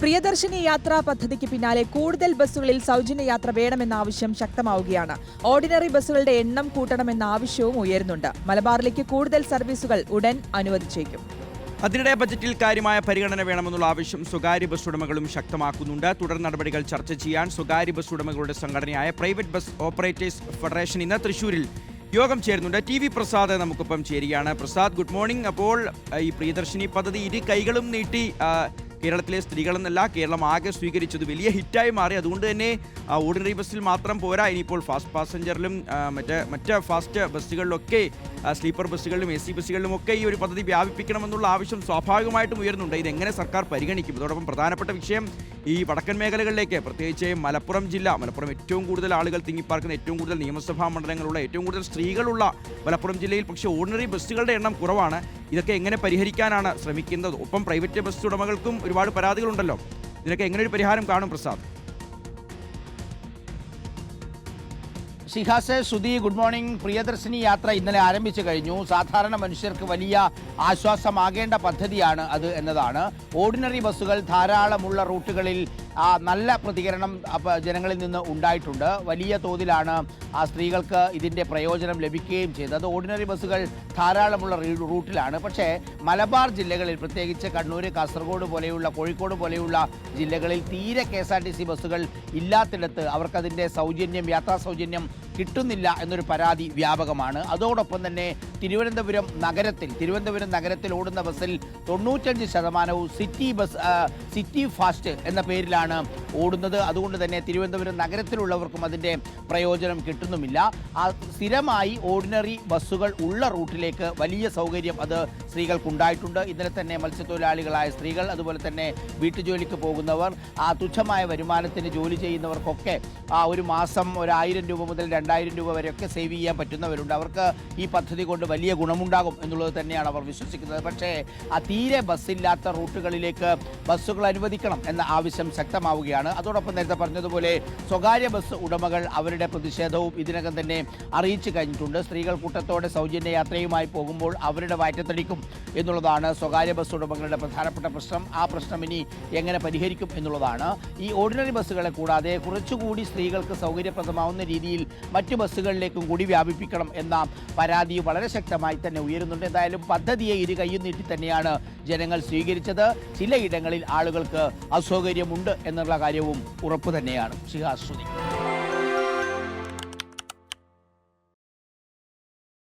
പ്രിയദർശിനി യാത്രാ പദ്ധതിക്ക് പിന്നാലെ കൂടുതൽ ബസ്സുകളിൽ സൗജന്യ യാത്ര വേണമെന്ന ആവശ്യം ശക്തമാവുകയാണ്. ഓർഡിനറി ബസ്സുകളുടെ എണ്ണം കൂട്ടണമെന്ന ആവശ്യവും ഉയരുന്നുണ്ട്. മലബാറിലേക്ക് കൂടുതൽ സർവീസുകൾ ഉടൻ അനുവദിച്ചേക്കും. അതിനിടെ ബജറ്റിൽ കാര്യമായ പരിഗണന വേണമെന്നുള്ള ആവശ്യം സ്വകാര്യ ബസ് ഉടമകളും ശക്തമാക്കുന്നുണ്ട്. തുടർ നടപടികൾ ചർച്ച ചെയ്യാൻ സ്വകാര്യ ബസ് ഉടമകളുടെ സംഘടനയായ പ്രൈവറ്റ് ബസ് ഓപ്പറേറ്റേഴ്സ് ഫെഡറേഷൻ ഇന്ന് തൃശ്ശൂരിൽ യോഗം ചേരുന്നുണ്ട്. ടി വി പ്രസാദ് നമുക്കൊപ്പം ചേരുകയാണ്. Prasad, good morning. അപ്പോൾ ഈ പ്രിയദർശിനി പദ്ധതി ഇരു കൈകളും നീട്ടി കേരളത്തിലെ സ്ത്രീകളെന്നല്ല കേരളം ആകെ സ്വീകരിച്ചത് വലിയ ഹിറ്റായി മാറി. അതുകൊണ്ട് തന്നെ ഓർഡിനറി ബസ്സിൽ മാത്രം പോരാ, ഇനിയിപ്പോൾ ഫാസ്റ്റ് പാസഞ്ചറിലും മറ്റ് ഫാസ്റ്റ് ബസ്സുകളിലൊക്കെ സ്ലീപ്പർ ബസ്സുകളിലും AC ബസ്സുകളിലും ഒക്കെ ഈ ഒരു പദ്ധതി വ്യാപിപ്പിക്കണമെന്നുള്ള ആവശ്യം സ്വാഭാവികമായിട്ടും ഉയരുന്നുണ്ട്. ഇതെങ്ങനെ സർക്കാർ പരിഗണിക്കും? അതോടൊപ്പം പ്രധാനപ്പെട്ട വിഷയം ഈ വടക്കൻ മേഖലകളിലേക്ക്, പ്രത്യേകിച്ച് മലപ്പുറം ജില്ല, മലപ്പുറം ഏറ്റവും കൂടുതൽ ആളുകൾ തിങ്ങിപ്പാർക്കുന്ന, ഏറ്റവും കൂടുതൽ നിയമസഭാ മണ്ഡലങ്ങളുള്ള, ഏറ്റവും കൂടുതൽ സ്ത്രീകളുള്ള മലപ്പുറം ജില്ലയിൽ പക്ഷേ ഓർഡിനറി ബസ്സുകളുടെ എണ്ണം കുറവാണ്. ഇതൊക്കെ എങ്ങനെ പരിഹരിക്കാനാണ് ശ്രമിക്കുന്നത്? ഒപ്പം പ്രൈവറ്റ് ബസ് ഉടമകൾക്കും ഒരുപാട് പരാതികളുണ്ടല്ലോ. ഇതിനൊക്കെ എങ്ങനെ ഒരു പരിഹാരം കാണും പ്രസാദ്? ഷിഹാസ്, ശ്രുതി, ഗുഡ് മോർണിംഗ്. പ്രിയദർശിനി യാത്ര ഇന്നലെ ആരംഭിച്ചു കഴിഞ്ഞു. സാധാരണ മനുഷ്യർക്ക് വലിയ ആശ്വാസമാകേണ്ട പദ്ധതിയാണ് അത് എന്നതാണ്. ഓർഡിനറി ബസ്സുകൾ ധാരാളമുള്ള റൂട്ടുകളിൽ നല്ല പ്രതികരണം ജനങ്ങളിൽ നിന്ന് ഉണ്ടായിട്ടുണ്ട്. വലിയ തോതിലാണ് സ്ത്രീകൾക്ക് ഇതിൻ്റെ പ്രയോജനം ലഭിക്കുകയും ചെയ്തത്. ഓർഡിനറി ബസ്സുകൾ ധാരാളമുള്ള റൂട്ടിലാണ്. പക്ഷേ മലബാർ ജില്ലകളിൽ, പ്രത്യേകിച്ച് കണ്ണൂർ, കാസർഗോഡ് പോലെയുള്ള, കോഴിക്കോട് പോലെയുള്ള ജില്ലകളിൽ തീരെ KSRTC ബസ്സുകൾ ഇല്ലാത്തിടത്ത് അവർക്കതിൻ്റെ യാത്രാ സൗജന്യം കിട്ടുന്നില്ല എന്നൊരു പരാതി വ്യാപകമാണ്. അതോടൊപ്പം തന്നെ തിരുവനന്തപുരം നഗരത്തിൽ ഓടുന്ന ബസ്സിൽ 95% സിറ്റി ഫാസ്റ്റ് എന്ന പേരിലാണ് ഓടുന്നത്. അതുകൊണ്ട് തന്നെ തിരുവനന്തപുരം നഗരത്തിലുള്ളവർക്കും അതിൻ്റെ പ്രയോജനം കിട്ടുന്നുമില്ല. സ്ഥിരമായി ഓർഡിനറി ബസ്സുകൾ ഉള്ള റൂട്ടിലേക്ക് വലിയ സൗകര്യം അത് സ്ത്രീകൾക്കുണ്ടായിട്ടുണ്ട്. ഇന്നലെ തന്നെ മത്സ്യത്തൊഴിലാളികളായ സ്ത്രീകൾ, അതുപോലെ തന്നെ വീട്ടുജോലിക്ക് പോകുന്നവർ, തുച്ഛമായ വരുമാനത്തിന് ജോലി ചെയ്യുന്നവർക്കൊക്കെ ഒരു മാസം 1000 രൂപ മുതൽ 2000 രൂപ വരെയൊക്കെ സേവ് ചെയ്യാൻ പറ്റുന്നവരുണ്ട്. അവർക്ക് ഈ പദ്ധതി കൊണ്ട് വലിയ ഗുണമുണ്ടാകും എന്നുള്ളത് തന്നെയാണ് അവർ വിശ്വസിക്കുന്നത്. പക്ഷേ തീരെ ബസ്സില്ലാത്ത റൂട്ടുകളിലേക്ക് ബസ്സുകൾ അനുവദിക്കണം എന്ന ആവശ്യം ശക്തമാവുകയാണ്. അതോടൊപ്പം നേരത്തെ പറഞ്ഞതുപോലെ സ്വകാര്യ ബസ് ഉടമകൾ അവരുടെ പ്രതിഷേധവും ഇതിനകം തന്നെ അറിയിച്ചു കഴിഞ്ഞിട്ടുണ്ട്. സ്ത്രീകൾ കൂട്ടത്തോടെ സൗജന്യ യാത്രയുമായി പോകുമ്പോൾ അവരുടെ വയറ്റത്തടിക്കും എന്നുള്ളതാണ് സ്വകാര്യ ബസ് ഉടമകളുടെ പ്രധാനപ്പെട്ട പ്രശ്നം. ആ പ്രശ്നം ഇനി എങ്ങനെ പരിഹരിക്കും എന്നുള്ളതാണ്. ഈ ഓർഡിനറി ബസ്സുകളെ കൂടാതെ കുറച്ചുകൂടി സ്ത്രീകൾക്ക് സൗകര്യപ്രദമാവുന്ന രീതിയിൽ മറ്റു ബസ്സുകളിലേക്കും കൂടി വ്യാപിപ്പിക്കണം എന്ന പരാതി വളരെ ശക്തമായി തന്നെ ഉയരുന്നുണ്ട്. എന്തായാലും പദ്ധതിയെ ഇരു കൈയും നീട്ടി തന്നെയാണ് ജനങ്ങൾ സ്വീകരിച്ചത്. ചിലയിടങ്ങളിൽ ആളുകൾക്ക് അസൗകര്യമുണ്ട് എന്നുള്ള കാര്യവും ഉറപ്പു തന്നെയാണ്. ശ്രീഹാശ്രുതി.